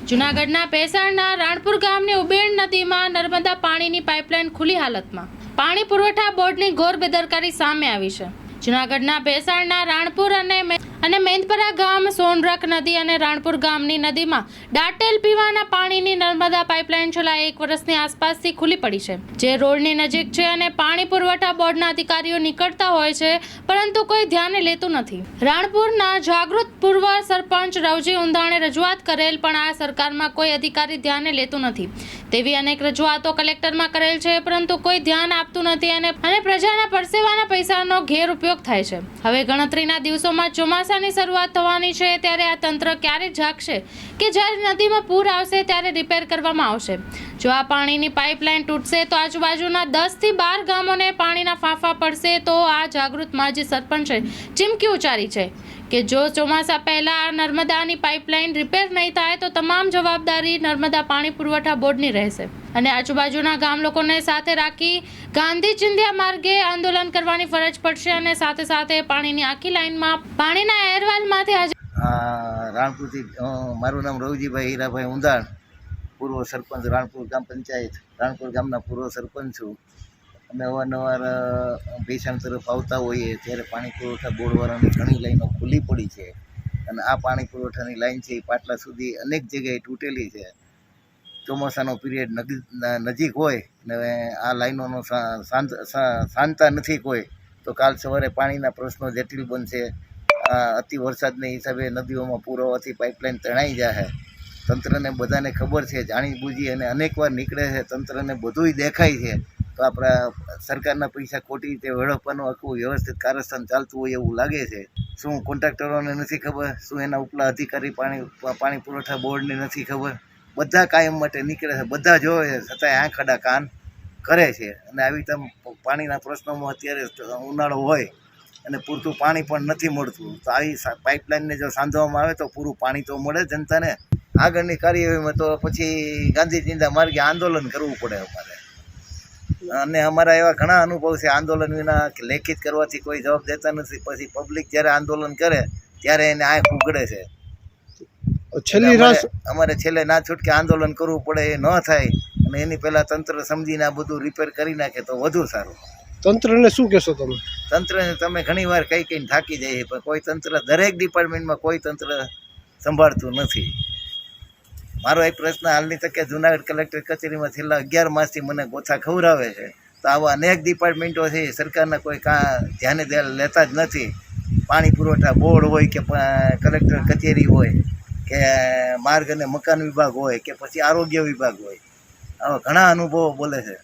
જૂનાગઢના ભેસાણના રાણપુર ગામની ઉબેણ નદીમાં નર્મદા પાણીની પાઇપલાઇન ખુલ્લી હાલતમાં. પાણી પુરવઠા બોર્ડની ઘોર બેદરકારી સામે આવી છે. જૂનાગઢના ભેસાણના રાણપુર અને મેંદપરા ગામ, સોનરખ નદી અને રાણપુર ગામની નદીમાં દાટેલ પીવાના પાણીની નર્મદા પાઇપલાઇન છેલ્લા 1 વર્ષની આસપાસથી ખુલ્લી પડી છે, જે રોડની નજીક છે અને પાણી પુરવઠા બોર્ડના અધિકારીઓ નીકળતા હોય છે, પરંતુ કોઈ ધ્યાને લેતું નથી. રાણપુરના જાગૃત પૂર્વ સરપંચ રવજી ઉંધાણે રજૂઆત કરેલ, પણ આ સરકારમાં કોઈ અધિકારી ધ્યાને લેતું નથી તેવી અનેક રજૂઆતો કલેક્ટરમાં કરેલ છે, પરંતુ કોઈ ધ્યાન આપતું નથી અને પ્રજાના પરસેવાના પૈસાનો ગેરઉપયોગ થાય છે. હવે ગણતરીના દિવસોમાં ચોમાસાની શરૂઆત થવાની છે, ત્યારે આ તંત્ર ક્યારે જાગશે કે જ્યારે નદીમાં પૂર આવશે ત્યારે રિપેર કરવામાં આવશે? જો આ પાણીની પાઇપલાઇન તૂટશે તો આજુબાજુના 10 થી 12 ગામોને પાણીના ફાંફા પડશે. તો આ જાગૃત માજી સરપંચે ચીમકી ઉચ્ચારી છે કે જો ચોમાસા પહેલા નર્મદાની પાઇપલાઇન રિપેર નહીં થાય તો તમામ જવાબદારી નર્મદા પાણી પુરવઠા બોર્ડની રહેશે અને આજુબાજુના ગામ લોકોને સાથે રાખી ગાંધી ચિંધ્યા માર્ગે આંદોલન કરવાની ફરજ પડશે અને સાથે સાથે પાણીની આખી લાઇનમાં પાણીના અહેવાલમાંથી રાણપુરથી મારું નામ રવજીભાઈ હીરાભાઈ ઉંધાણ, પૂર્વ સરપંચ રાણપુર ગ્રામ પંચાયત, રાણપુર ગામના પૂર્વ સરપંચ છું. અમે અવારનવાર ભેસાણ તરફ આવતા હોઈએ ત્યારે પાણી પુરવઠા બોર્ડવાળાની ઘણી લાઈનો ખુલ્લી પડી છે અને આ પાણી પુરવઠાની લાઈન છે એ પાટલા સુધી અનેક જગ્યાએ તૂટેલી છે. ચોમાસાનો પીરિયડ નજીક હોય ને આ લાઈનોનો શાંતા નથી કોઈ, તો કાલ સવારે પાણીના પ્રશ્નો જટિલ બનશે. અતિ વરસાદને હિસાબે નદીઓમાં પૂર આવવાથી પાઇપલાઇન તણાઈ જાય. તંત્રને બધાને ખબર છે, જાણી બૂજી અને અનેકવાર નીકળે છે. તંત્રને બધુંય દેખાય છે, તો આપણા સરકારના પૈસા ખોટી રીતે વેડફવાનું આખું વ્યવસ્થિત કારસ્તાન ચાલતું હોય એવું લાગે છે. શું કોન્ટ્રાક્ટરોને નથી ખબર? શું એના ઉપલા અધિકારી પાણી પુરવઠા બોર્ડને નથી ખબર? બધા કાયમ માટે નીકળે છે, બધા જોવે છે, છતાંય આંખ આડા કાન કરે છે. અને આવી તેમ પાણીના પ્રશ્નોમાં અત્યારે ઉનાળો હોય અને પૂરતું પાણી પણ નથી મળતું, તો આવી પાઇપલાઇનને જો સાંધવામાં આવે તો પૂરું પાણી તો મળે જનતાને. આગળની કાર્યવાહીમાં તો પછી ગાંધી ચિંધ્યા માર્ગે આંદોલન કરવું પડે અમારે. અને અમારા એવા ઘણા અનુભવ છે, આંદોલન વિના લેખિત કરવાથી કોઈ જવાબ દેતા નથી. પછી પબ્લિક જ્યારે આંદોલન કરે ત્યારે એને આંખ ઉઘડે છે. અમારે છેલ્લે ના છૂટકે આંદોલન કરવું પડે, એ ન થાય અને એની પહેલાં તંત્ર સમજીને આ બધું રિપેર કરી નાખે તો વધુ સારું. તંત્રને શું કહેશો તમે? તંત્રને તમે ઘણી વાર કહીને થાકી જાય, પણ કોઈ તંત્ર દરેક ડિપાર્ટમેન્ટમાં કોઈ તંત્ર સંભાળતું નથી. મારો એક પ્રશ્ન હાલની તકે જૂનાગઢ કલેક્ટર કચેરીમાં છેલ્લા 11 માસથી મને ગોથા ખવડાવે છે, તો આવા અનેક ડિપાર્ટમેન્ટો છે, સરકારના કોઈ ધ્યાને લેતા જ નથી. પાણી પુરવઠા બોર્ડ હોય કે કલેક્ટર કચેરી હોય કે માર્ગ અને મકાન વિભાગ હોય કે પછી આરોગ્ય વિભાગ હોય, આવા ઘણા અનુભવો બોલે છે.